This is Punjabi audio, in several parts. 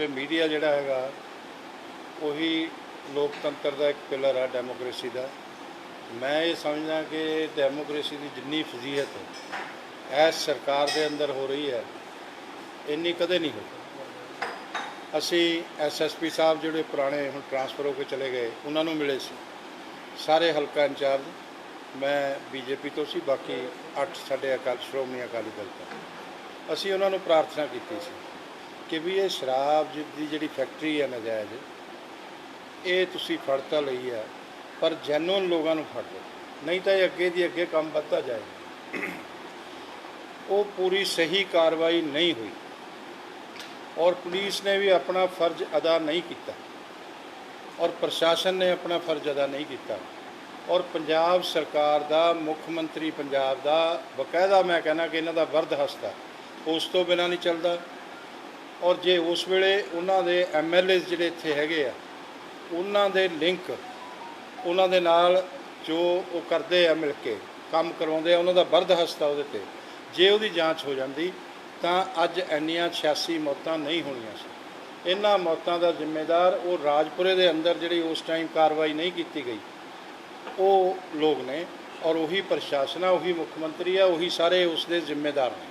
क्योंकि मीडिया जिहड़ा हैगा उही लोकतंत्र का एक पिलर है डेमोक्रेसी का। मैं ये समझदा कि डेमोक्रेसी की जिन्नी फजीहत इस सरकार के अंदर हो रही है इन्नी कदे नहीं होती। असी SSP साहब जोड़े पुराने हुण ट्रांसफर होकर चले गए उन्होंने मिले सी सारे हल्का इंचार्ज, मैं BJP तो सी, बाकी 8 साढ़े श्रोमणी अकाली दल तो असी उन्होंने प्रार्थना की सी कि भी ये शराब की जी फैक्ट्री है नजायज़ ये तुसी फड़ तो लई है पर जैनुअन लोगों को फड़ लो, नहीं तो ये अगे दी अगे काम बढ़ता जाएगा। वो पूरी सही कार्रवाई नहीं हुई और पुलिस ने भी अपना फर्ज अदा नहीं किया और प्रशासन ने अपना फर्ज अदा नहीं किया और पंजाब सरकार दा मुख्यमंत्री पंजाब दा बकायदा मैं कहना कि इन्हां दा वरद हस्ता उस तो बिना नहीं चलता। और जे उस वेले उन्हां दे MLA जिहड़े इत्थे हैगे आ उन्हां दे लिंक उन्हां दे नाल जो वो करते आ मिल के काम करवाउंदे आ उन्हां दा वरद हस्ता उहदे ते जे उहदी जांच हो जाती तो अज इन्नियां 86 मौतां नहीं होणीआं सी। इन्हां मौतां दा जिम्मेदार वो राजपुरे दे अंदर जिहड़ी उस टाइम कार्रवाई नहीं की गई वो लोग ने और वही प्रशासन है वही मुख्यमंत्री है वही सारे उसके जिम्मेदार ने।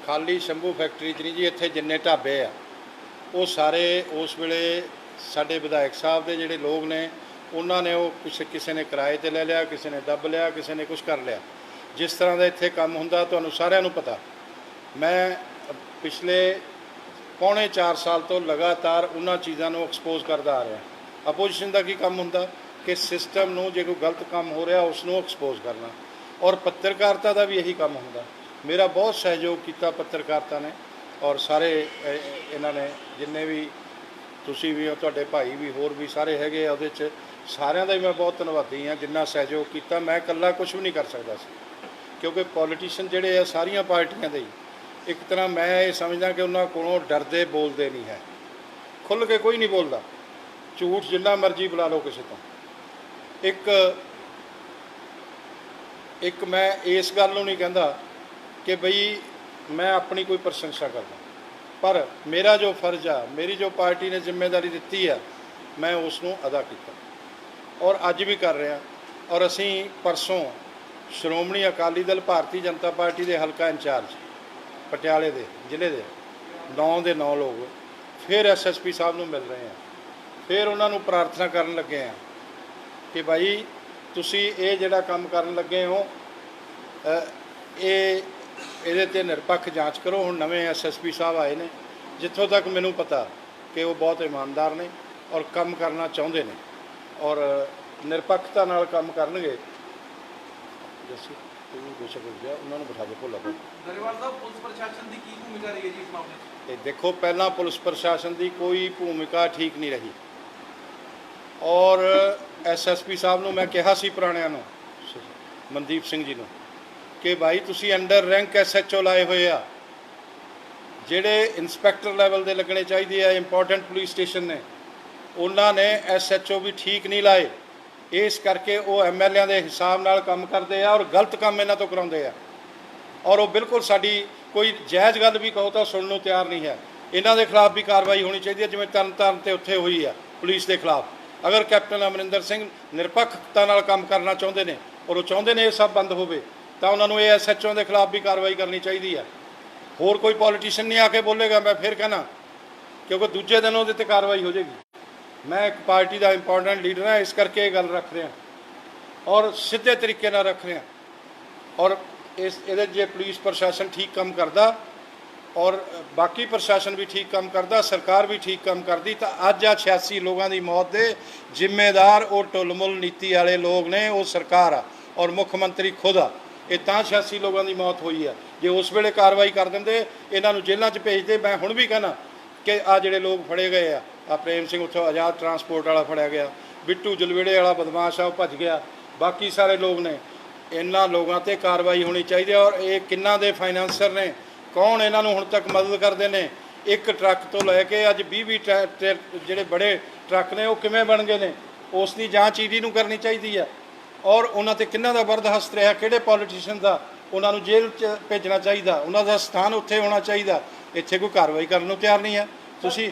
खाली शंभू फैक्ट्री च नहीं जी, इत्थे जिन्ने ढाबे आ वो सारे उस वेले साडे विधायक साहब के जिहड़े लोग ने उन्होंने वो किसी ने किराए ते ले लिया, किसी ने दब लिया, किसी ने कुछ कर लिया। जिस तरह का इत्थे काम हुंदा तुहानूं सारिआं नूं पता। मैं पिछले पौने 4 साल तो लगातार उन्हां चीज़ों को एक्सपोज करता आ रहा। अपोजिशन का की काम हुंदा कि सिस्टम नूं जे कोई गलत काम हो रहा उसनूं एक्सपोज करना और पत्रकारिता का भी यही काम हुंदा। मेरा बहुत सहयोग किया पत्रकारिता ने और सारे इन्होंने जिन्ने भी तुसी भी हो तुहाडे भाई भी होर भी सारे हैगे उहदे च सारिआं दा ही मैं बहुत धन्नवादी हाँ जिन्ना सहयोग किया। मैं इकल्ला कुछ भी नहीं कर सकता सी क्योंकि पॉलिटिशियन जिहड़े आ सारियां पार्टियां दे एक तरह मैं ये समझदा कि उन्हां कोलों डरदे बोलते नहीं है, खुल के कोई नहीं बोलता, झूठ जिन्ना मर्जी बुला लो किसी तो। एक मैं इस गल नूं नहीं कहंदा कि बई मैं अपनी कोई प्रशंसा करदा, पर मेरा जो फर्ज आ मेरी जो पार्टी ने जिम्मेदारी दी है मैं उसनूं अदा किया और अज भी कर रहा। और असी परसों श्रोमणी अकाली दल भारतीय जनता पार्टी के हल्का इंचार्ज पटियाले के जिले के 9 ਦੇ 9 लोग फिर SSP साहब नूं मिल रहे हैं, फिर उन्होंने प्रार्थना करन लगे हैं कि भाई तुसी ये जिहड़ा काम करन लगे हो ये ते निरपक्ष जांच करो। हुण नवे SSP साहब आए ने, जिथों तक मैनूं पता कि वो बहुत ईमानदार ने और काम करना चाहुंदे ने और निरपक्षता नाल काम करनगे। जैसे उन्होंने बिठा के भोला पुलिस प्रशासन की भूमिका रही है जी इस मामले? देखो पहला पुलिस प्रशासन की कोई भूमिका ठीक नहीं रही और SSP साहब नूं मैं कहा सी पुराणिआं नूं मनदीप सिंह जी नूं कि भाई तुसी अंडर रैंक SHO लाए हुए आ जिहड़े इंस्पैक्टर लैवल के लगने चाहिए इंपॉर्टेंट पुलिस स्टेशन ने उन्होंने SHO भी ठीक नहीं लाए। इस करके वो MLA के हिसाब नाल काम करते हैं और गलत काम इन्हां तो कराउंदे आ और वो बिल्कुल साडी कोई जायज़ गल भी कहो तो सुनने तैयार नहीं है। इन्हां दे खिलाफ भी कार्रवाई होनी चाहिए जिवें तरन ते उत्थे हुई है पुलिस के खिलाफ। अगर कैप्टन अमरिंदर सिंह निरपक्षता नाल काम करना चाहुंदे ने और वो चाहुंदे ने ये सब बंद होवे तो उन्होंने ये SHO के खिलाफ भी कार्रवाई करनी चाहिए है। होर कोई पॉलिटिशियन नहीं आके बोलेगा मैं फिर कहना क्योंकि दूजे दिन वो कार्रवाई हो जाएगी। मैं एक पार्टी का इंपॉर्टेंट लीडर हाँ इस करके गल रख रहा और सीधे तरीके नाल रख रहा और इस जे पुलिस प्रशासन ठीक काम करता और बाकी प्रशासन भी ठीक काम करता सरकार भी ठीक काम करती तो अज आ 86 लोगों की मौत के जिम्मेदार वो टुलमुल नीति वाले लोग ने वो सरकार आ और मुख्यमंत्री खुद आ। ये 86 लोगों की मौत हुई है। जे उस वेले कार्रवाई कर देंगे इन्हों जेलों च भेजते मैं हुण भी कहना कि आ जिहड़े लोग फड़े गए आ प्रेम सिंह उत्थों आज़ाद ट्रांसपोर्ट वाला फड़िया गया, बिट्टू जलवेड़े वाला बदमाश आ भज गया, बाकी सारे लोग ने इन्हां लोगों पर कार्रवाई होनी चाहिए। और ये किन्ना दे फाइनेंसर ने कौन इन्हों हुण तक मदद करते हैं? एक ट्रक तो लैके अज 20 जिहड़े बड़े ट्रक ने वो किवें बन गए ने उसकी जांच ED नूं करनी चाहिए है और उन्हां ते किन्ना दा वरद हस्त रहा किहड़े पॉलिटिशियन का ਉਹਨਾਂ ਨੂੰ ਜੇਲ੍ਹ 'ਚ ਭੇਜਣਾ ਚਾਹੀਦਾ, ਉਹਨਾਂ ਦਾ ਸਥਾਨ ਉੱਥੇ ਹੋਣਾ ਚਾਹੀਦਾ। ਇੱਥੇ ਕੋਈ ਕਾਰਵਾਈ ਕਰਨ ਨੂੰ ਤਿਆਰ ਨਹੀਂ ਹੈ। ਤੁਸੀਂ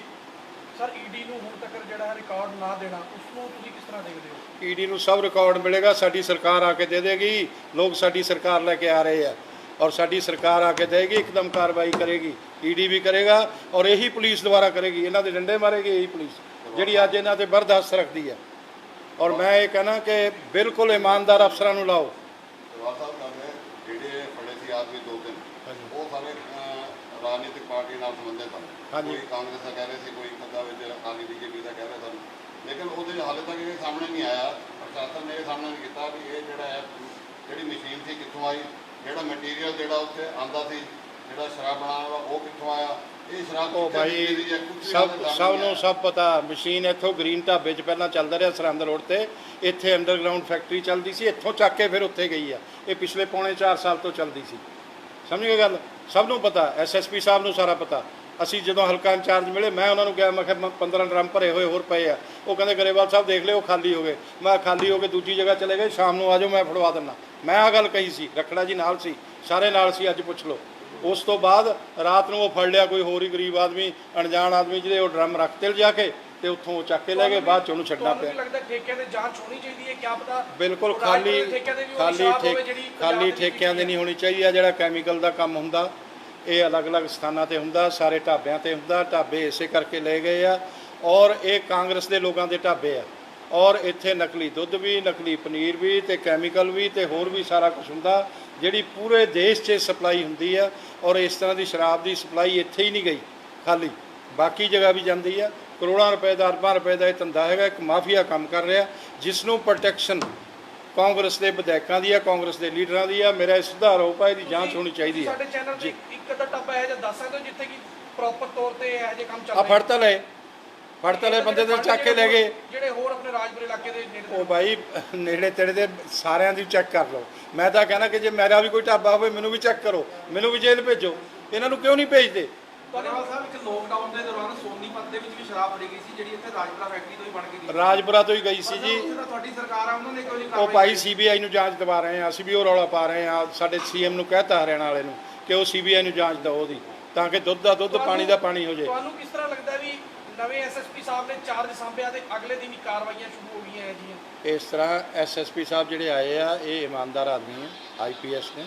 ਸਰ ਈਡੀ ਨੂੰ ਹੁਣ ਤੱਕ ਜਿਹੜਾ ਹੈ ਰਿਕਾਰਡ ਨਾ ਦੇਣਾ, ਉਸ ਨੂੰ ਤੁਸੀਂ ਕਿਸ ਤਰ੍ਹਾਂ ਦੇਖਦੇ ਹੋ? ਈਡੀ ਨੂੰ ਸਭ ਰਿਕਾਰਡ ਮਿਲੇਗਾ, ਸਾਡੀ ਸਰਕਾਰ ਆ ਕੇ ਦੇ ਦੇਗੀ। ਲੋਕ ਸਾਡੀ ਸਰਕਾਰ ਲੈ ਕੇ ਆ ਰਹੇ ਆ ਔਰ ਸਾਡੀ ਸਰਕਾਰ ਆ ਕੇ ਦੇਗੀ, ਇੱਕਦਮ ਕਾਰਵਾਈ ਕਰੇਗੀ। ਈਡੀ ਵੀ ਕਰੇਗਾ ਔਰ ਇਹੀ ਪੁਲਿਸ ਦੁਆਰਾ ਕਰੇਗੀ। ਇਹਨਾਂ ਦੇ ਡੰਡੇ ਮਾਰੇਗੀ ਇਹੀ ਪੁਲਿਸ ਜਿਹੜੀ ਅੱਜ ਇਹਨਾਂ ਤੇ ਬਰਦਾਸ਼ਤ ਰੱਖਦੀ ਹੈ। ਔਰ ਮੈਂ ਇਹ ਕਹਿਣਾ ਕਿ ਬਿਲਕੁਲ ਇਮਾਨਦਾਰ ਅਫਸਰਾਂ ਨੂੰ ਲਾਓ। ਸਰਦਾਰ ਸਾਹਿਬ ਕਹਿੰਦੇ ਜਿਹੜੇ ਫੜੇ ਸੀ ਆਦਮੀ 2-3 ਉਹ ਸਾਰੇ ਰਾਜਨੀਤਿਕ ਪਾਰਟੀ ਨਾਲ ਸੰਬੰਧਿਤ ਹਨ। ਹਾਂਜੀ। ਕੋਈ ਕਾਂਗਰਸ ਦਾ ਕਹਿ ਰਹੇ ਸੀ, ਕੋਈ ਖੱਦਾ ਵਿੱਚ ਅਕਾਲੀ ਬੀਜੇਪੀ ਦਾ ਕਹਿ ਰਹੇ ਸਨ, ਲੇਕਿਨ ਉਹਦੇ ਹਾਲੇ ਤੱਕ ਇਹ ਸਾਹਮਣੇ ਨਹੀਂ ਆਇਆ। ਪ੍ਰਸ਼ਾਸਨ ਨੇ ਇਹ ਸਾਹਮਣੇ ਨਹੀਂ ਕੀਤਾ ਵੀ ਇਹ ਜਿਹੜਾ ਹੈ ਜਿਹੜੀ ਮਸ਼ੀਨ ਸੀ ਕਿੱਥੋਂ ਆਈ, ਜਿਹੜਾ ਮਟੀਰੀਅਲ ਜਿਹੜਾ ਉੱਥੇ ਆਂਦਾ ਸੀ, ਜਿਹੜਾ ਸ਼ਰਾਬ ਬਣਾਉਣ ਵਾਲਾ ਉਹ ਕਿੱਥੋਂ ਆਇਆ, ਇਹ ਸ਼ਰਾਬ ਉਹ ਕਿੱਥੇ ਭਾਈ ਮਿਲੀ ਹੈ, ਕੁਛ ਵੀ ਸਭ ਹਾਲੇ ਸਾਹਮਣੇ ਸਭ ਨਹੀਂ ਨੂੰ ਆਇਆ। ਸਭ ਪਤਾ। ਮਸ਼ੀਨ ਇੱਥੋਂ ਗ੍ਰੀਨ ਢਾਬੇ 'ਚ ਪਹਿਲਾਂ ਚੱਲਦਾ ਰਿਹਾ ਸਰਹੰਦ ਰੋਡ ਤੇ, ਇੱਥੇ ਅੰਡਰਗਰਾਉਂਡ ਫੈਕਟਰੀ ਚੱਲਦੀ ਸੀ, ਇੱਥੋਂ ਚੱਕ ਕੇ ਫਿਰ ਉੱਥੇ ਗਈ ਆ। ਇਹ ਪਿਛਲੇ ਪੌਣੇ 4 ਸਾਲ ਤੋਂ ਚੱਲਦੀ ਸੀ। ਸਮਝ ਗਏ ਗੱਲ? ਸਭ ਨੂੰ ਪਤਾ, ਐਸਐਸਪੀ ਸਾਹਿਬ ਨੂੰ ਸਾਰਾ ਪਤਾ। ਅਸੀਂ ਜਦੋਂ ਹਲਕਾ ਇੰਚਾਰਜ ਮਿਲੇ ਮੈਂ ਉਹਨਾਂ ਨੂੰ ਕਿਹਾ, ਮੈਂ ਕਿਹਾ 15 ਡਰਮ ਭਰੇ ਹੋਏ ਹੋਰ ਪਏ ਆ। ਉਹ ਕਹਿੰਦੇ ਗਰੇਵਾਲ ਸਾਹਿਬ ਦੇਖ ਲਿਓ ਖਾਲੀ ਹੋ ਗਏ। ਮੈਂ ਖਾਲੀ ਹੋ ਕੇ ਦੂਜੀ ਜਗ੍ਹਾ ਚਲੇ ਗਏ, ਸ਼ਾਮ ਨੂੰ ਆ ਜਾਓ ਮੈਂ ਫੜਵਾ ਦਿੰਦਾ। ਮੈਂ ਆਹ ਗੱਲ ਕਹੀ ਸੀ, ਰਖੜਾ ਜੀ ਨਾਲ ਸੀ, ਸਾਰੇ ਨਾਲ ਸੀ, ਅੱਜ ਪੁੱਛ ਲਓ। ਉਸ ਤੋਂ ਬਾਅਦ ਰਾਤ ਨੂੰ ਉਹ ਫੜ ਲਿਆ ਕੋਈ ਹੋਰ ਹੀ ਗਰੀਬ ਆਦਮੀ, ਅਣਜਾਣ ਆਦਮੀ, ਜਿਹਦੇ ਉਹ ਡਰਮ ਰੱਖਤੇ ਲਿਜਾ ਕੇ ਤੇ ਉੱਥੋਂ ਉਹ ਚੱਕ ਕੇ ਲੈ ਗਏ। ਬਾਅਦ 'ਚ ਉਹਨੂੰ ਛੱਡਣਾ ਪਿਆ। ਤੁਹਾਨੂੰ ਲੱਗਦਾ ਠੇਕਿਆਂ ਦੇ ਜਾਂਚ ਹੋਣੀ ਚਾਹੀਦੀ ਹੈ? ਕਿਆ ਪਤਾ ਬਿਲਕੁਲ ਖਾਲੀ ਠੇਕਿਆਂ ਦੇ ਨਹੀਂ ਹੋਣੀ ਚਾਹੀਦੀ ਆ। ਜਿਹੜਾ ਕੈਮੀਕਲ ਦਾ ਕੰਮ ਹੁੰਦਾ ਇਹ ਅਲੱਗ-ਅਲੱਗ ਸਥਾਨਾਂ ਤੇ ਹੁੰਦਾ, ਸਾਰੇ ਢਾਬਿਆਂ ਤੇ ਹੁੰਦਾ। ਢਾਬੇ ਇਸੇ ਕਰਕੇ ਲਏ ਗਏ ਆ ਔਰ ਇਹ ਕਾਂਗਰਸ ਦੇ ਲੋਕਾਂ ਦੇ ਢਾਬੇ ਆ ਔਰ ਇੱਥੇ ਨਕਲੀ ਦੁੱਧ ਵੀ, ਨਕਲੀ ਪਨੀਰ ਵੀ ਤੇ ਕੈਮੀਕਲ ਵੀ ਤੇ ਹੋਰ ਵੀ ਸਾਰਾ ਕੁਝ ਹੁੰਦਾ, ਜਿਹੜੀ ਪੂਰੇ ਦੇਸ਼ 'ਚ ਸਪਲਾਈ ਹੁੰਦੀ ਆ। ਔਰ ਇਸ ਤਰ੍ਹਾਂ ਦੀ ਸ਼ਰਾਬ ਦੀ ਸਪਲਾਈ ਇੱਥੇ ਹੀ ਨਹੀਂ ਗਈ ਖਾਲੀ, ਬਾਕੀ ਜਗ੍ਹਾ ਵੀ ਜਾਂਦੀ ਆ। ਕਰੋੜਾਂ ਰੁਪਏ ਦਾ, ਅਰਬਾਂ ਰੁਪਏ ਦਾ ਇਹ ਧੰਦਾ ਹੈਗਾ। ਇੱਕ ਮਾਫੀਆ ਕੰਮ ਕਰ ਰਿਹਾ ਜਿਸ ਨੂੰ ਪ੍ਰੋਟੈਕਸ਼ਨ ਕਾਂਗਰਸ ਦੇ ਵਿਧਾਇਕਾਂ ਦੀ ਆ, ਕਾਂਗਰਸ ਦੇ ਲੀਡਰਾਂ ਦੀ ਆ। ਮੇਰਾ ਇਹ ਸੁਧਾਰ ਹੋ ਪਾਏ ਦੀ ਜਾਂਚ ਹੋਣੀ ਚਾਹੀਦੀ ਹੈ। ਸਾਡੇ ਚੈਨਲ ਤੇ ਇੱਕ ਅੱਧਾ ਟੱਪਾ ਹੈ ਜਾਂ ਦੱਸ ਸਕਦੇ ਹੋ ਜਿੱਥੇ ਕਿ ਪ੍ਰੋਪਰ ਤੌਰ ਤੇ ਇਹੋ ਜਿਹੇ ਕੰਮ ਚੱਲ ਆ ਫੜਤਾ ਲਏ ਬੰਦੇ ਤੇ ਚੱਕ ਕੇ ਲੈ ਗਏ। ਜਿਹੜੇ ਹੋਰ ਆਪਣੇ ਰਾਜਪੁਰ ਇਲਾਕੇ ਦੇ ਨੇੜੇ ਉਹ ਭਾਈ ਨੇੜੇ ਤੇੜੇ ਦੇ ਸਾਰਿਆਂ ਦੀ ਚੈੱਕ ਕਰ ਲਓ। ਮੈਂ ਤਾਂ ਕਹਿਣਾ ਕਿ ਜੇ ਮੇਰਾ ਵੀ ਕੋਈ ਢਾਬਾ ਹੋਵੇ ਮੈਨੂੰ ਵੀ ਚੈੱਕ ਕਰੋ, ਮੈਨੂੰ ਵੀ ਜੇਲ੍ਹ ਭੇਜੋ। ਇਹਨਾਂ ਨੂੰ ਕਿਉਂ ਨਹੀਂ ਭੇਜਦੇ? ਧੰਨਵਾਦ ਸਾਹਿਬ। ਇੱਕ ਲੋਕਡਾਊਨ ਦੇ ਦੌਰਾਨ ਸੋਨੀਪਤ ਦੇ ਵਿੱਚ ਵੀ ਸ਼ਰਾਬ ਫੜੀ ਗਈ ਸੀ, ਜਿਹੜੀ ਇੱਥੇ ਰਾਜਪੁਰਾ ਫੈਕਟਰੀ ਤੋਂ ਹੀ ਬਣ ਕੇ ਗਈ। ਰਾਜਪੁਰਾ ਤੋਂ ਹੀ ਗਈ ਸੀ ਜੀ। ਉੱਥੇ ਤਾਂ ਤੁਹਾਡੀ ਸਰਕਾਰ ਆ, ਉਹਨਾਂ ਨੇ ਕੋਈ ਉਹ ਭਾਈ ਸੀਬੀਆਈ ਨੂੰ ਜਾਂਚ ਦਵਾ ਰਹੇ ਆ, ਅਸੀਂ ਵੀ ਉਹ ਰੌਲਾ ਪਾ ਰਹੇ ਆ। ਸਾਡੇ ਸੀਐਮ ਨੂੰ ਕਹਿਤਾ ਹਰਿਆਣਾ ਵਾਲੇ ਨੂੰ ਕਿ ਉਹ ਸੀਬੀਆਈ ਨੂੰ ਜਾਂਚ ਦਿਓ ਉਹਦੀ, ਤਾਂ ਕਿ ਦੁੱਧ ਦਾ ਦੁੱਧ, ਪਾਣੀ ਦਾ ਪਾਣੀ ਹੋ ਜਾਏ। ਤੁਹਾਨੂੰ ਕਿਸ ਤਰ੍ਹਾਂ ਲੱਗਦਾ ਵੀ ਨਵੇਂ ਐਸਐਸਪੀ ਸਾਹਿਬ ਨੇ ਚਾਰਜ ਸੰਭਿਆ ਤੇ ਅਗਲੇ ਦਿਨ ਹੀ ਕਾਰਵਾਈਆਂ ਸ਼ੁਰੂ ਹੋ ਗਈਆਂ ਹੈ ਜੀ? ਇਸ ਤਰ੍ਹਾਂ ਐਸਐਸਪੀ ਸਾਹਿਬ ਜਿਹੜੇ ਆਏ ਆ ਇਹ ਇਮਾਨਦਾਰ ਆਦਮੀ ਆ, ਆਈਪੀਐਸ ਨੇ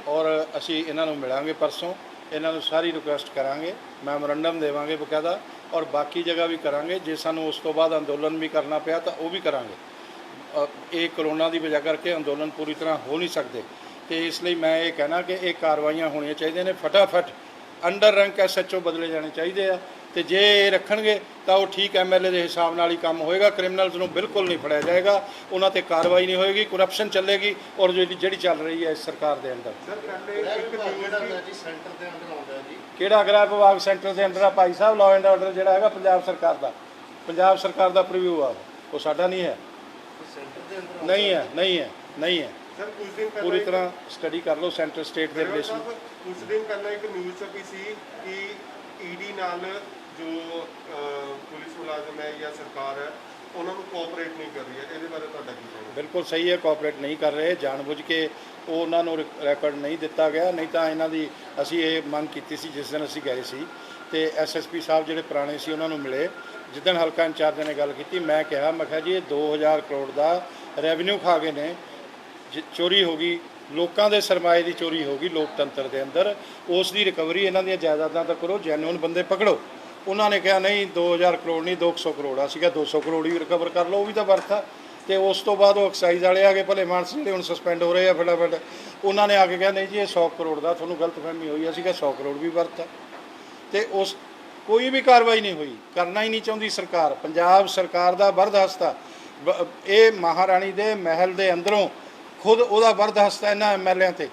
ਔਰ ਅਸੀਂ ਇਹਨਾਂ ਨੂੰ ਮਿਲਾਂਗੇ ਪਰਸੋਂ। ਇਹਨਾਂ ਨੂੰ ਸਾਰੀ ਰਿਕੁਐਸਟ ਕਰਾਂਗੇ, ਮੈਮੋਰੰਡਮ ਦੇਵਾਂਗੇ ਬਕਾਇਦਾ ਔਰ ਬਾਕੀ ਜਗ੍ਹਾ ਵੀ ਕਰਾਂਗੇ। ਜੇ ਸਾਨੂੰ ਉਸ ਤੋਂ ਬਾਅਦ ਅੰਦੋਲਨ ਵੀ ਕਰਨਾ ਪਿਆ ਤਾਂ ਉਹ ਵੀ ਕਰਾਂਗੇ। ਇਹ ਕਰੋਨਾ ਦੀ ਵਜ੍ਹਾ ਕਰਕੇ ਅੰਦੋਲਨ ਪੂਰੀ ਤਰ੍ਹਾਂ ਹੋ ਨਹੀਂ ਸਕਦੇ ਤੇ ਇਸ ਲਈ ਮੈਂ ਇਹ ਕਹਿਣਾ ਕਿ ਇਹ ਕਾਰਵਾਈਆਂ ਹੋਣੀਆਂ ਚਾਹੀਦੀਆਂ ਨੇ ਫਟਾਫਟ। ਅੰਡਰ ਰੈਂਕ ਐਸਐਚਓ ਬਦਲੇ ਜਾਣੇ ਚਾਹੀਦੇ ਆ ਤੇ ਜੇ ਇਹ ਰੱਖਣਗੇ ਤਾਂ ਉਹ ਠੀਕ ਐਮਐਲਏ ਦੇ ਹਿਸਾਬ ਨਾਲ ਹੀ ਕੰਮ ਹੋਏਗਾ। ਕ੍ਰਿਮੀਨਲਸ ਨੂੰ ਬਿਲਕੁਲ ਨਹੀਂ ਫੜਿਆ ਜਾਏਗਾ, ਉਹਨਾਂ ਤੇ ਕਾਰਵਾਈ ਨਹੀਂ ਹੋਏਗੀ, ਕਰਪਸ਼ਨ ਚੱਲੇਗੀ ਔਰ ਜਿਹੜੀ ਚੱਲ ਰਹੀ ਹੈ ਇਸ ਸਰਕਾਰ ਦੇ ਅੰਦਰ। ਸਰ ਪਹਿਲੇ ਇੱਕ ਨਿਊਜ਼ ਜੀ ਸੈਂਟਰ ਦੇ ਅੰਦਰ ਆਉਂਦਾ ਜੀ। ਕਿਹੜਾ ਗ੍ਰਹਿ ਵਿਭਾਗ ਸੈਂਟਰ ਦੇ ਅੰਦਰ ਆ Bhai Sahib? Law and order ਜਿਹੜਾ ਹੈਗਾ ਪੰਜਾਬ ਸਰਕਾਰ ਦਾ, ਪੰਜਾਬ ਸਰਕਾਰ ਦਾ ਪ੍ਰੀਵਿਊ ਆ, ਉਹ ਸਾਡਾ ਨਹੀਂ ਹੈ। ਸੈਂਟਰ ਦੇ ਅੰਦਰ ਨਹੀਂ ਹੈ, ਨਹੀਂ ਹੈ, ਨਹੀਂ ਹੈ। ਸਰ ਕੁਝ ਦਿਨ ਪਹਿਲਾਂ ਪੂਰੀ ਤਰ੍ਹਾਂ ਸਟੱਡੀ ਕਰ ਲਓ ਸੈਂਟਰ ਸਟੇਟ ਦੇ ਰਿਲੇਸ਼ਨ। ਕੁਝ ਦਿਨ ਪਹਿਲਾਂ ਇੱਕ ਨਿਊਜ਼ ਛਪੀ ਸੀ ਕਿ ਈਡੀ ਨਾਲ ਜੋ ਪੁਲਿਸ ਮੁਲਾਜ਼ਮ ਹੈ ਜਾਂ ਸਰਕਾਰ ਹੈ ਉਹਨਾਂ ਨੂੰ ਕੋਆਪਰੇਟ ਨਹੀਂ ਕਰ ਰਹੀ ਹੈ। ਇਹਦੇ ਬਾਰੇ ਤੁਹਾਡਾ ਕੀ ਕਹਿਣਾ? ਬਿਲਕੁਲ ਸਹੀ ਹੈ, ਕੋਆਪਰੇਟ ਨਹੀਂ ਕਰ ਰਹੇ। ਜਾਣਬੁੱਝ ਕੇ ਉਹ ਉਹਨਾਂ ਨੂੰ ਰੈਕੋਰਡ ਨਹੀਂ ਦਿੱਤਾ ਗਿਆ, ਨਹੀਂ ਤਾਂ ਇਹਨਾਂ ਦੀ ਅਸੀਂ ਇਹ ਮੰਗ ਕੀਤੀ ਸੀ ਜਿਸ ਦਿਨ ਅਸੀਂ ਗਏ ਸੀ ਤੇ ਐਸਐਸਪੀ ਸਾਹਿਬ ਜਿਹੜੇ ਪੁਰਾਣੇ ਸੀ ਉਹਨਾਂ ਨੂੰ ਮਿਲੇ। ਜਿੱਦਣ ਹਲਕਾ ਇੰਚਾਰਜ ਨੇ ਗੱਲ ਕੀਤੀ ਮੈਂ ਕਿਹਾ ਜੀ ਇਹ 2000 ਕਰੋੜ ਦਾ ਰੈਵਨਿਊ ਖਾ ਗਏ ਨੇ, ਚੋਰੀ ਹੋ ਗਈ, ਲੋਕਾਂ ਦੇ ਸਰਮਾਏ ਦੀ ਚੋਰੀ ਹੋ ਗਈ ਲੋਕਤੰਤਰ ਦੇ ਅੰਦਰ। ਉਸ ਦੀ ਰਿਕਵਰੀ ਇਹਨਾਂ ਦੀਆਂ ਜਾਇਦਾਦਾਂ ਤਾਂ ਕਰੋ, ਜੈਨੂਅਨ ਬੰਦੇ ਪਕੜੋ। ਉਹਨਾਂ ਨੇ ਕਿਹਾ ਨਹੀਂ 2000 ਕਰੋੜ ਨਹੀਂ 200 ਕਰੋੜ ਆ। ਸੀਗਾ 200 ਕਰੋੜ ਹੀ ਰਿਕਵਰ ਕਰ ਲਓ, ਉਹ ਵੀ ਤਾਂ ਵਰਥ ਆ। ਤੇ ਉਸ ਤੋਂ ਬਾਅਦ ਉਹ ਐਕਸਾਈਜ਼ ਵਾਲੇ ਆ ਗਏ ਭਲੇ ਮਾਨਸ ਜਿਹੜੇ ਹੁਣ ਸਸਪੈਂਡ ਹੋ ਰਹੇ ਆ ਫਟਾਫਟ, ਉਹਨਾਂ ਨੇ ਆ ਕੇ ਕਿਹਾ ਨਹੀਂ ਜੀ ਇਹ 100 ਕਰੋੜ ਦਾ, ਤੁਹਾਨੂੰ ਗਲਤਫਹਿਮੀ ਹੋਈ। ਅਸੀਂ ਕਿਹਾ 100 ਕਰੋੜ ਵੀ ਵਰਥ ਆ। ਤੇ ਉਸ ਕੋਈ ਵੀ ਕਾਰਵਾਈ ਨਹੀਂ ਹੋਈ, ਕਰਨਾ ਹੀ ਨਹੀਂ ਚਾਹੁੰਦੀ ਸਰਕਾਰ। ਪੰਜਾਬ ਸਰਕਾਰ ਦਾ ਬਰਦਾਸ਼ਤਾ ਇਹ ਮਹਾਰਾਣੀ ਦੇ ਮਹਿਲ ਦੇ ਅੰਦਰੋਂ ਖੁਦ ਉਹਦਾ ਬਰਦਾਸ਼ਤ ਇਹਨਾਂ ਐਮਐਲਏਆਂ ਤੇ।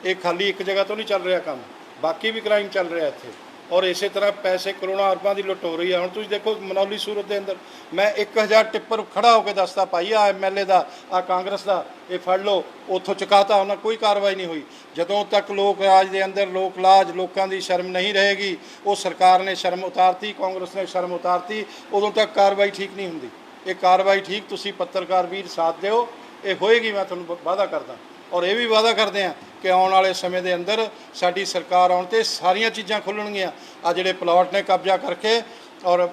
ਇਹ ਖਾਲੀ ਇੱਕ ਜਗ੍ਹਾ ਤੋਂ ਨਹੀਂ ਚੱਲ ਰਿਹਾ ਕੰਮ, ਬਾਕੀ ਵੀ ਕ੍ਰਾਈਮ ਚੱਲ ਰਿਹਾ ਇੱਥੇ ਔਰ ਇਸੇ ਤਰ੍ਹਾਂ ਪੈਸੇ ਕਰੋੜਾਂ ਅਰਬਾਂ ਦੀ ਲੁੱਟ ਹੋ ਰਹੀ ਹੈ। ਹੁਣ ਤੁਸੀਂ ਦੇਖੋ ਮਨੌਲੀ ਸੂਰਤ ਦੇ ਅੰਦਰ ਮੈਂ 1000 ਟਿੱਪਰ ਖੜਾ ਹੋ ਕੇ ਦੱਸਦਾ ਭਾਈ ਆ ਐਮਐਲਏ ਦਾ, ਆ ਕਾਂਗਰਸ ਦਾ, ਇਹ ਫੜ ਲਓ, ਉੱਥੋਂ ਚੁਕਾਤਾ ਉਹਨਾਂ, ਕੋਈ ਕਾਰਵਾਈ ਨਹੀਂ ਹੋਈ। ਜਦੋਂ ਤੱਕ ਲੋਕ ਰਾਜ ਦੇ ਅੰਦਰ ਲੋਕ ਲਾਜ, ਲੋਕਾਂ ਦੀ ਸ਼ਰਮ ਨਹੀਂ ਰਹੇਗੀ, ਉਹ ਸਰਕਾਰ ਨੇ ਸ਼ਰਮ ਉਤਾਰਤੀ, ਕਾਂਗਰਸ ਨੇ ਸ਼ਰਮ ਉਤਾਰਤੀ, ਉਦੋਂ ਤੱਕ ਕਾਰਵਾਈ ਠੀਕ ਨਹੀਂ ਹੁੰਦੀ। ਇਹ ਕਾਰਵਾਈ ਠੀਕ ਤੁਸੀਂ ਪੱਤਰਕਾਰ ਵੀਰ ਸਾਥ ਦਿਓ, ਇਹ ਹੋਏਗੀ, ਮੈਂ ਤੁਹਾਨੂੰ ਵਾਅਦਾ ਕਰਦਾ। ਔਰ ਇਹ ਵੀ ਵਾਅਦਾ ਕਰਦੇ ਹਾਂ ਕਿ ਆਉਣ ਵਾਲੇ ਸਮੇਂ ਦੇ ਅੰਦਰ ਸਾਡੀ ਸਰਕਾਰ ਆਉਣ 'ਤੇ ਸਾਰੀਆਂ ਚੀਜ਼ਾਂ ਖੁੱਲਣਗੀਆਂ। ਆ ਜਿਹੜੇ ਪਲਾਟ ਨੇ ਕਬਜ਼ਾ ਕਰਕੇ ਔਰ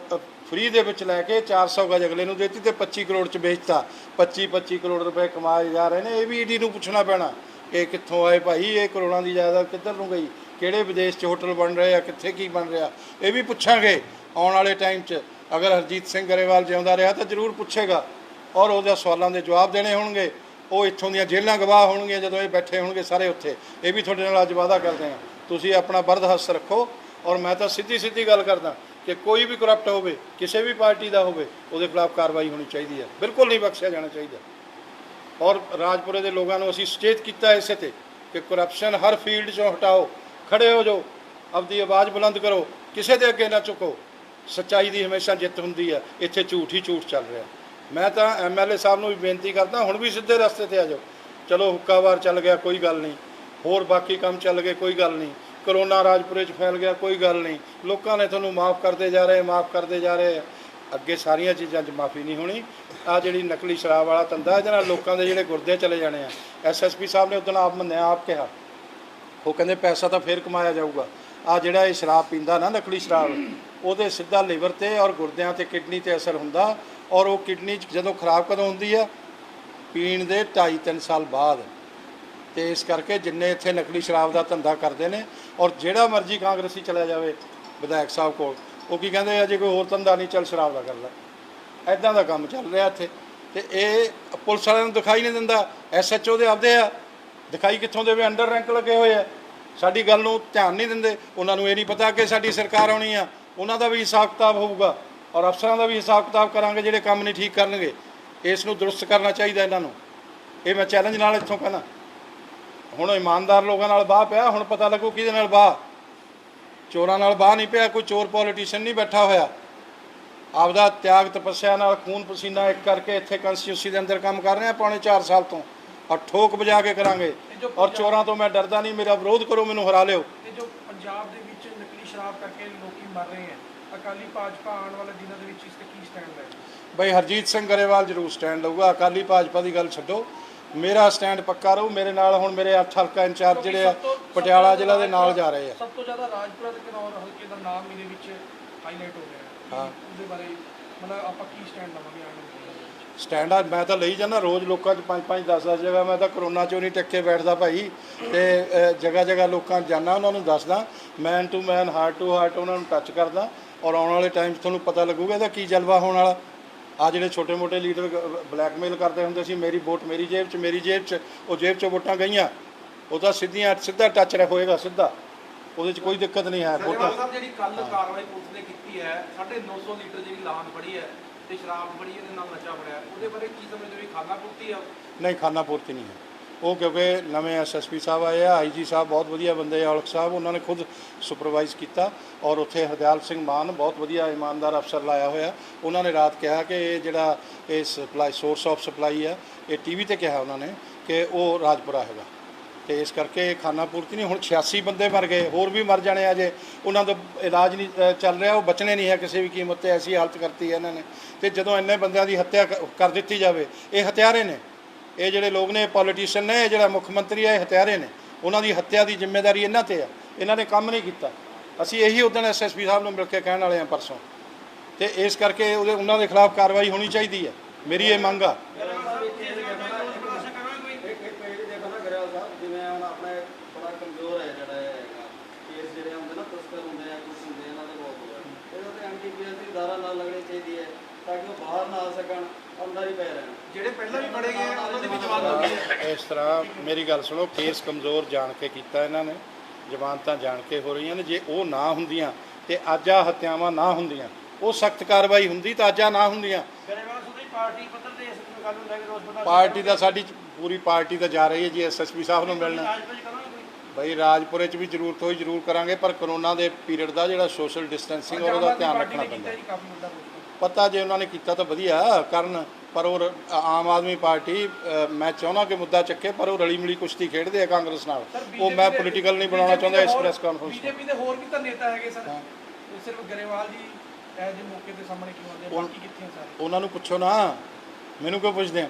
ਫ੍ਰੀ ਦੇ ਵਿੱਚ ਲੈ ਕੇ 400 ਗਜ ਅਗਲੇ ਨੂੰ ਦੇਤੀ ਤੇ 25 ਕਰੋੜ 'ਚ ਵੇਚਤਾ। 25 ਕਰੋੜ ਰੁਪਏ ਕਮਾਏ ਜਾ ਰਹੇ ਨੇ। ਇਹ ਵੀ ਈਡੀ ਨੂੰ ਪੁੱਛਣਾ ਪੈਣਾ ਕਿ ਕਿੱਥੋਂ ਆਏ ਭਾਈ, ਇਹ ਕਰੋੜਾਂ ਦੀ ਜਾਇਦਾਦ ਕਿੱਧਰ ਨੂੰ ਗਈ, ਕਿਹੜੇ ਵਿਦੇਸ਼ 'ਚ ਹੋਟਲ ਬਣ ਰਹੇ ਆ, ਕਿੱਥੇ ਕੀ ਬਣ ਰਿਹਾ, ਇਹ ਵੀ ਪੁੱਛਾਂਗੇ ਆਉਣ ਵਾਲੇ ਟਾਈਮ 'ਚ। ਅਗਰ ਹਰਜੀਤ ਸਿੰਘ ਗਰੇਵਾਲ ਜਿਉਂਦਾ ਰਿਹਾ ਤਾਂ ਜ਼ਰੂਰ ਪੁੱਛੇਗਾ ਔਰ ਉਹਦੇ ਸਵਾਲਾਂ ਦੇ ਜਵਾਬ ਦੇਣੇ ਹੋਣਗੇ। ਉਹ ਇੱਥੋਂ ਦੀਆਂ ਜੇਲ੍ਹਾਂ ਗਵਾਹ ਹੋਣਗੀਆਂ ਜਦੋਂ ਇਹ ਬੈਠੇ ਹੋਣਗੇ ਸਾਰੇ ਉੱਥੇ। ਇਹ ਵੀ ਤੁਹਾਡੇ ਨਾਲ ਅੱਜ ਵਾਅਦਾ ਕਰਦੇ ਹਾਂ, ਤੁਸੀਂ ਆਪਣਾ ਬਰਦਹਸਤ ਰੱਖੋ। ਔਰ ਮੈਂ ਤਾਂ ਸਿੱਧੀ ਗੱਲ ਕਰਦਾ ਕਿ ਕੋਈ ਵੀ ਕਰਪਟ ਹੋਵੇ, ਕਿਸੇ ਵੀ ਪਾਰਟੀ ਦਾ ਹੋਵੇ, ਉਹਦੇ ਖਿਲਾਫ ਕਾਰਵਾਈ ਹੋਣੀ ਚਾਹੀਦੀ ਹੈ, ਬਿਲਕੁਲ ਨਹੀਂ ਬਖਸ਼ਿਆ ਜਾਣਾ ਚਾਹੀਦਾ। ਔਰ ਰਾਜਪੁਰੇ ਦੇ ਲੋਕਾਂ ਨੂੰ ਅਸੀਂ ਸੁਚੇਤ ਕੀਤਾ ਇਸੇ ਤੇ ਕਿ ਕਰਪਸ਼ਨ ਹਰ ਫੀਲਡ 'ਚੋਂ ਹਟਾਓ, ਖੜੇ ਹੋ ਜਾਓ, ਆਪਦੀ ਆਵਾਜ਼ ਬੁਲੰਦ ਕਰੋ, ਕਿਸੇ ਦੇ ਅੱਗੇ ਨਾ ਝੁਕੋ। ਸੱਚਾਈ ਦੀ ਹਮੇਸ਼ਾ ਜਿੱਤ ਹੁੰਦੀ ਹੈ, ਇੱਥੇ ਝੂਠ ਹੀ ਝੂਠ ਚੱਲ ਰਿਹਾ। ਮੈਂ ਤਾਂ MLA ਸਾਹਿਬ ਨੂੰ ਵੀ ਬੇਨਤੀ ਕਰਦਾ, ਹੁਣ ਵੀ ਸਿੱਧੇ ਰਸਤੇ ਤੇ ਆ ਜਾਓ। ਚਲੋ ਹੁੱਕਾਵਾਰ ਚੱਲ ਗਿਆ, ਕੋਈ ਗੱਲ ਨਹੀਂ, ਹੋਰ ਬਾਕੀ ਕੰਮ ਚੱਲ ਗਏ, ਕੋਈ ਗੱਲ ਨਹੀਂ, ਕਰੋਨਾ ਰਾਜਪੁਰੇ 'ਚ ਫੈਲ ਗਿਆ, ਕੋਈ ਗੱਲ ਨਹੀਂ, ਲੋਕਾਂ ਨੇ ਤੁਹਾਨੂੰ ਮਾਫ ਕਰਦੇ ਜਾ ਰਹੇ। ਅੱਗੇ ਸਾਰੀਆਂ ਚੀਜ਼ਾਂ 'ਚ ਮਾਫੀ ਨਹੀਂ ਹੋਣੀ। ਆ ਜਿਹੜੀ ਨਕਲੀ ਸ਼ਰਾਬ ਵਾਲਾ ਧੰਦਾ, ਇਹਦੇ ਨਾਲ ਲੋਕਾਂ ਦੇ ਜਿਹੜੇ ਗੁਰਦੇ ਚਲੇ ਜਾਣੇ ਆ। SSP ਸਾਹਿਬ ਨੇ ਉਦੋਂ ਆਪ ਮੰਨਿਆ, ਆਪ ਕਿਹਾ, ਉਹ ਕਹਿੰਦੇ ਪੈਸਾ ਤਾਂ ਫੇਰ ਕਮਾਇਆ ਜਾਊਗਾ। ਆ ਜਿਹੜਾ ਇਹ ਸ਼ਰਾਬ ਪੀਂਦਾ ਨਾ, ਨਕਲੀ ਸ਼ਰਾਬ, ਉਹਦੇ ਸਿੱਧਾ ਲਿਵਰ ਤੇ ਔਰ ਗੁਰਦਿਆਂ ਤੇ ਕਿਡਨੀ ਤੇ ਅਸਰ ਹੁੰਦਾ। ਔਰ ਉਹ ਕਿਡਨੀ 'ਚ ਜਦੋਂ ਖਰਾਬ ਕਦੋਂ ਹੁੰਦੀ ਆ, ਪੀਣ ਦੇ 2.5-3 ਸਾਲ ਬਾਅਦ। ਤੇ ਇਸ ਕਰਕੇ ਜਿੰਨੇ ਇੱਥੇ ਨਕਲੀ ਸ਼ਰਾਬ ਦਾ ਧੰਦਾ ਕਰਦੇ ਨੇ, ਔਰ ਜਿਹੜਾ ਮਰਜ਼ੀ ਕਾਂਗਰਸੀ ਚਲਾ ਜਾਵੇ ਵਿਧਾਇਕ ਸਾਹਿਬ ਕੋਲ, ਉਹ ਕੀ ਕਹਿੰਦੇ ਆ, ਜੇ ਕੋਈ ਹੋਰ ਧੰਦਾ ਨਹੀਂ, ਚੱਲ ਸ਼ਰਾਬ ਦਾ ਕਰ ਲੈ। ਐਦਾਂ ਦਾ ਕੰਮ ਚੱਲ ਰਿਹਾ ਇੱਥੇ। ਤੇ ਇਹ ਪੁਲਿਸ ਵਾਲਿਆਂ ਨੂੰ ਦਿਖਾਈ ਨਹੀਂ ਦਿੰਦਾ, SHO ਦੇ ਆਪਦੇ ਆ, ਦਿਖਾਈ ਕਿੱਥੋਂ ਦੇਵੇ, ਅੰਡਰ ਰੈਂਕ ਲੱਗੇ ਹੋਏ ਆ, ਸਾਡੀ ਗੱਲ ਨੂੰ ਧਿਆਨ ਨਹੀਂ ਦਿੰਦੇ। ਉਹਨਾਂ ਨੂੰ ਇਹ ਨਹੀਂ ਪਤਾ ਕਿ ਸਾਡੀ ਸਰਕਾਰ ਆਉਣੀ ਆ, ਉਹਨਾਂ ਦਾ ਵੀ ਹਿਸਾਬ ਕਿਤਾਬ ਹੋਊਗਾ ਔਰ ਅਫਸਰਾਂ ਦਾ ਵੀ ਹਿਸਾਬ ਕਿਤਾਬ ਕਰਾਂਗੇ ਜਿਹੜੇ ਕੰਮ ਨਹੀਂ ਠੀਕ ਕਰਨਗੇ। ਇਸ ਨੂੰ ਦਰੁਸਤ ਕਰਨਾ ਚਾਹੀਦਾ ਇਹਨਾਂ ਨੂੰ। ਇਹ ਮੈਂ ਚੈਲੰਜ ਨਾਲ ਇੱਥੋਂ ਕਹਿੰਦਾ। ਹੁਣ ਇਮਾਨਦਾਰ ਲੋਕਾਂ ਨਾਲ ਬਾਹ ਪਿਆ, ਹੁਣ ਪਤਾ ਲੱਗੂ ਕਿਹਦੇ ਨਾਲ ਬਾਹ। ਚੋਰਾਂ ਨਾਲ ਬਾਹ ਨਹੀਂ ਪਿਆ, ਕੋਈ ਚੋਰ ਪੋਲੀਟੀਸ਼ੀਅਨ ਨਹੀਂ ਬੈਠਾ ਹੋਇਆ। ਆਪਦਾ ਤਿਆਗ ਤਪੱਸਿਆ ਨਾਲ ਖੂਨ ਪਸੀਨਾ ਇੱਕ ਕਰਕੇ ਇੱਥੇ ਕੰਸਟੀਟਿਊਂਸੀ ਦੇ ਅੰਦਰ ਕੰਮ ਕਰ ਰਹੇ ਹਾਂ ਪੌਣੇ 4 ਸਾਲ ਤੋਂ, ਔਰ ਠੋਕ ਵਜਾ ਕੇ ਕਰਾਂਗੇ। ਔਰ ਚੋਰਾਂ ਤੋਂ ਮੈਂ ਡਰਦਾ ਨਹੀਂ, ਮੇਰਾ ਵਿਰੋਧ ਕਰੋ, ਮੈਨੂੰ ਹਰਾ ਲਿਓ। ਇਹ ਜੋ ਪੰਜਾਬ ਦੇ ਵਿੱਚ ਨਕਲੀ ਸ਼ਰਾਬ ਕਰਕੇ ਲੋਕੀ ਮਰ ਰਹੇ ਹੈ, ਅਕਾਲੀ ਭਾਜਪਾ ਆਉਣ ਵਾਲੇ ਦਿਨਾਂ ਦੇ ਵਿੱਚ ਇਸ ਤੇ ਕੀ ਸਟੈਂਡ ਹੈ? ਬਈ ਹਰਜੀਤ ਸਿੰਘ ਗਰੇਵਾਲ ਜ਼ਰੂਰ ਸਟੈਂਡ ਲਊਗਾ। ਅਕਾਲੀ ਭਾਜਪਾ ਦੀ ਗੱਲ ਛੱਡੋ, ਮੇਰਾ ਸਟੈਂਡ ਪੱਕਾ ਰਹੂ। ਮੇਰੇ ਨਾਲ ਹੁਣ ਮੇਰੇ 8 ਹਲਕਾ ਇੰਚਾਰਜ ਜਿਹੜੇ ਆ ਪਟਿਆਲਾ ਜ਼ਿਲ੍ਹਾ ਦੇ ਨਾਲ ਜਾ ਰਹੇ ਆ। ਸਭ ਤੋਂ ਜ਼ਿਆਦਾ ਰਾਜਪੁਰਾ ਤੇ ਘਨੌਰ ਹਲਕੇ ਦਾ ਨਾਮ ਇਹਦੇ ਵਿੱਚ ਹਾਈਲਾਈਟ ਹੋ ਰਿਹਾ ਹੈ। ਹਾਂ, ਉਹਦੇ ਬਾਰੇ ਮਤਲਬ ਆਪਾਂ ਕੀ ਸਟੈਂਡ ਲਵਾਂਗੇ ਆਉਣ ਵਾਲੇ ਦਿਨਾਂ ਦੇ ਵਿੱਚ? ਸਟੈਂਡ ਆ ਮੈਂ ਤਾਂ ਲਈ ਜਾਂਦਾ ਰੋਜ਼ ਲੋਕਾਂ 'ਚ 5-5 10-10 ਜਗ੍ਹਾ। ਮੈਂ ਤਾਂ ਕਰੋਨਾ 'ਚੋਂ ਨਹੀਂ ਟਿੱਕੇ ਬੈਠਦਾ ਭਾਈ, ਤੇ ਜਗ੍ਹਾ ਲੋਕਾਂ 'ਚ ਜਾਂਦਾ, ਉਹਨਾਂ ਨੂੰ ਦੱਸਦਾ, man to man, heart to heart ਉਹਨਾਂ ਨੂੰ ਟੱਚ ਕਰਦਾ। ਔਰ ਆਉਣ ਵਾਲੇ ਟਾਈਮ 'ਚ ਤੁਹਾਨੂੰ ਪਤਾ ਲੱਗੂਗਾ ਇਹਦਾ ਕੀ ਜਲਵਾ ਹੋਣ ਵਾਲਾ। ਆ ਜਿਹੜੇ ਛੋਟੇ ਮੋਟੇ ਲੀਡਰ ਬਲੈਕਮੇਲ ਕਰਦੇ ਹੁੰਦੇ ਸੀ, ਮੇਰੀ ਵੋਟ ਮੇਰੀ ਜੇਬ 'ਚ, ਮੇਰੀ ਜੇਬ 'ਚ, ਉਹ ਜੇਬ 'ਚੋਂ ਵੋਟਾਂ ਗਈਆਂ, ਉਹ ਤਾਂ ਸਿੱਧਾ ਟੱਚ ਹੋਏਗਾ ਸਿੱਧਾ, ਉਹਦੇ 'ਚ ਕੋਈ ਦਿੱਕਤ ਨਹੀਂ ਹੈ। ਗਰੇਵਾਲ ਸਾਹਿਬ, ਜਿਹੜੀ ਕੱਲ ਕਾਰਵਾਈ ਪੁਲਿਸ ਨੇ ਕੀਤੀ ਹੈ, 950 ਲੀਟਰ ਜਿਹੜੀ ਲਾਹਨ ਫੜੀ ਹੈ ਤੇ ਸ਼ਰਾਬ ਫੜੀ, ਇਹਦੇ ਨਾਲ ਨਸ਼ਾ ਫੜਿਆ, ਉਹਦੇ ਬਾਰੇ ਕੀ ਸਮਝਦੇ ਹੋ? ਖਾਨਾ ਪੂਰਤੀ ਆ? ਨਹੀਂ, ਖਾਨਾ ਪੂਰਤੀ ਨਹੀਂ ਹੈ ਉਹ, ਕਿਉਂਕਿ ਨਵੇਂ SSP ਸਾਹਿਬ ਆਏ ਆ, IG ਸਾਹਿਬ ਬਹੁਤ ਵਧੀਆ ਬੰਦੇ ਆ, ਔਲਖ ਸਾਹਿਬ, ਉਹਨਾਂ ਨੇ ਖੁਦ ਸੁਪਰਵਾਈਜ਼ ਕੀਤਾ। ਔਰ ਉੱਥੇ ਹਰਦਿਆਲ ਸਿੰਘ ਮਾਨ ਬਹੁਤ ਵਧੀਆ ਇਮਾਨਦਾਰ ਅਫਸਰ ਲਾਇਆ ਹੋਇਆ। ਉਹਨਾਂ ਨੇ ਰਾਤ ਕਿਹਾ ਕਿ ਇਹ ਜਿਹੜਾ ਇਹ ਸਪਲਾਈ ਸੋਰਸ ਆਫ ਸਪਲਾਈ ਆ, ਇਹ TV ਤੇ ਕਿਹਾ ਉਹਨਾਂ ਨੇ ਕਿ ਉਹ ਰਾਜਪੁਰਾ ਹੈਗਾ। ਤੇ ਇਸ ਕਰਕੇ ਖਾਨਾ ਪੂਰਤੀ ਨਹੀਂ। ਹੁਣ 86 ਬੰਦੇ ਮਰ ਗਏ, ਹੋਰ ਵੀ ਮਰ ਜਾਣੇ ਆ ਜੇ ਉਹਨਾਂ ਦਾ ਇਲਾਜ ਨਹੀਂ ਚੱਲ ਰਿਹਾ, ਉਹ ਬਚਣੇ ਨਹੀਂ ਹੈ ਕਿਸੇ ਵੀ ਕੀਮਤ ਤੇ। ਐਸੀ ਹਾਲਤ ਕਰਤੀ ਹੈ ਇਹਨਾਂ ਨੇ। ਤੇ ਜਦੋਂ ਇੰਨੇ ਬੰਦਿਆਂ ਦੀ ਹੱਤਿਆ ਕਰ ਦਿੱਤੀ ਜਾਵੇ, ਇਹ ਹਥਿਆਰੇ ਨੇ, ਇਹ ਜਿਹੜੇ ਲੋਕ ਨੇ, ਪੋਲੀਟੀਸ਼ੀਅਨ ਨੇ, ਇਹ ਜਿਹੜਾ ਮੁੱਖ ਮੰਤਰੀ ਹੈ, ਇਹ ਹਥਿਆਰੇ ਨੇ। ਉਹਨਾਂ ਦੀ ਹੱਤਿਆ ਦੀ ਜ਼ਿੰਮੇਵਾਰੀ ਇਹਨਾਂ ਤੇ ਆ, ਇਹਨਾਂ ਨੇ ਕੰਮ ਨਹੀਂ ਕੀਤਾ। ਅਸੀਂ ਇਹੀ ਉਦੋਂ SSP ਸਾਹਿਬ ਨੂੰ ਮਿਲ ਕੇ ਕਹਿਣ ਵਾਲੇ ਹਾਂ ਪਰਸੋਂ। ਤੇ ਇਸ ਕਰਕੇ ਉਹਨਾਂ ਦੇ ਖਿਲਾਫ ਕਾਰਵਾਈ ਹੋਣੀ ਚਾਹੀਦੀ ਹੈ, ਮੇਰੀ ਇਹ ਮੰਗ ਆ। ਜਿਵੇਂ ਹੁਣ ਆਪਣੇ ਬੜਾ ਕਮਜ਼ੋਰ ਹੈ ਜਿਹੜਾ ਕੇਸ ਜਿਹੜੇ ਹੁੰਦੇ ਨਾ, ਤਸਕਰ ਹੁੰਦੇ ਆ, ਕੁਝ ਹੁੰਦੇ ਇਹਨਾਂ ਦੇ ਬਹੁਤ ਇਹਦੇ ਤੇ NTPS ਦੀ ਧਾਰਾ ਨਾਲ ਲੱਗਣੀ ਚਾਹੀਦੀ ਹੈ ਤਾਂ ਕਿ ਉਹ ਬਾਹਰ ਨਾ ਆ ਸਕਣ, ਅੰਦਰ ਹੀ ਪਏ ਰਹਿਣ। ਜਿਹੜੇ ਪਹਿਲਾਂ ਵੀ ਫੜੇ ਗਏ ਉਹਨਾਂ ਦੀ ਵੀ ਜ਼ਮਾਨਤ ਹੋ ਗਈ ਹੈ। ਇਸ ਤਰ੍ਹਾਂ ਮੇਰੀ ਗੱਲ ਸੁਣੋ, ਕੇਸ ਕਮਜ਼ੋਰ ਜਾਣ ਕੇ ਕੀਤਾ ਇਹਨਾਂ ਨੇ, ਜ਼ਮਾਨਤਾਂ ਜਾਣ ਕੇ ਹੋ ਰਹੀਆਂ ਨੇ। ਜੇ ਉਹ ਨਾ ਹੁੰਦੀਆਂ ਤੇ ਅੱਜ ਆ ਹੱਤਿਆਵਾਂ ਨਾ ਹੁੰਦੀਆਂ, ਉਹ ਸਖਤ ਕਾਰਵਾਈ ਹੁੰਦੀ ਤਾਂ ਅੱਜ ਆ ਨਾ ਹੁੰਦੀਆਂ। ਪਾਰਟੀ ਪੱਧਰ ਤੇ ਇਸ ਗੱਲ ਨੂੰ ਲੈ ਕੇ ਰੋਸ ਪ੍ਰਦਰਸ਼ਨ ਪਾਰਟੀ ਦਾ ਸਾਡੀ ਪੂਰੀ ਪਾਰਟੀ ਤਾਂ ਜਾ ਰਹੀ ਹੈ ਜੀ SSP ਸਾਹਿਬ ਨੂੰ ਮਿਲਣਾ। ਬਈ ਰਾਜਪੁਰੇ 'ਚ ਵੀ ਜ਼ਰੂਰਤ ਹੋਈ ਜ਼ਰੂਰ ਕਰਾਂਗੇ, ਪਰ ਕਰੋਨਾ ਦੇ ਪੀਰੀਅਡ ਦਾ ਜਿਹੜਾ ਸੋਸ਼ਲ ਡਿਸਟੈਂਸਿੰਗ ਉਹਦਾ ਧਿਆਨ ਰੱਖਣਾ ਪੈਂਦਾ। ਪਤਾ ਜੇ ਉਹਨਾਂ ਨੇ ਕੀਤਾ ਤਾਂ ਵਧੀਆ ਕਰਨ, ਪਰ ਉਹ ਆਮ ਆਦਮੀ ਪਾਰਟੀ ਮੈਂ ਚਾਹੁੰਦਾ ਕਿ ਮੁੱਦਾ ਚੱਕੇ, ਪਰ ਉਹ ਰਲੀ ਮਿਲੀ ਕੁਸ਼ਤੀ ਖੇਡਦੇ ਆ ਕਾਂਗਰਸ ਨਾਲ। ਉਹ ਮੈਂ ਪੋਲੀਟੀਕਲ ਨਹੀਂ ਬਣਾਉਣਾ ਚਾਹੁੰਦਾ ਇਸ ਪ੍ਰੈਸ ਕਾਨਫਰੰਸ ਨੂੰ। BJP ਦੇ ਹੋਰ ਵੀ ਤਾਂ ਨੇਤਾ ਹੈਗੇ ਸਰ, ਸਿਰਫ ਗਰੇਵਾਲ ਜੀ ਇਹ ਜਿਹੇ ਮੌਕੇ ਤੇ ਸਾਹਮਣੇ ਕਿਉਂ ਆਉਂਦੇ, ਬਾਕੀ ਕਿੱਥੇ ਸਾਰੇ? ਉਹਨਾਂ ਨੂੰ ਪੁੱਛੋ ਨਾ, ਮੈਨੂੰ ਕਿਉਂ ਪੁੱਛਦੇ ਆ?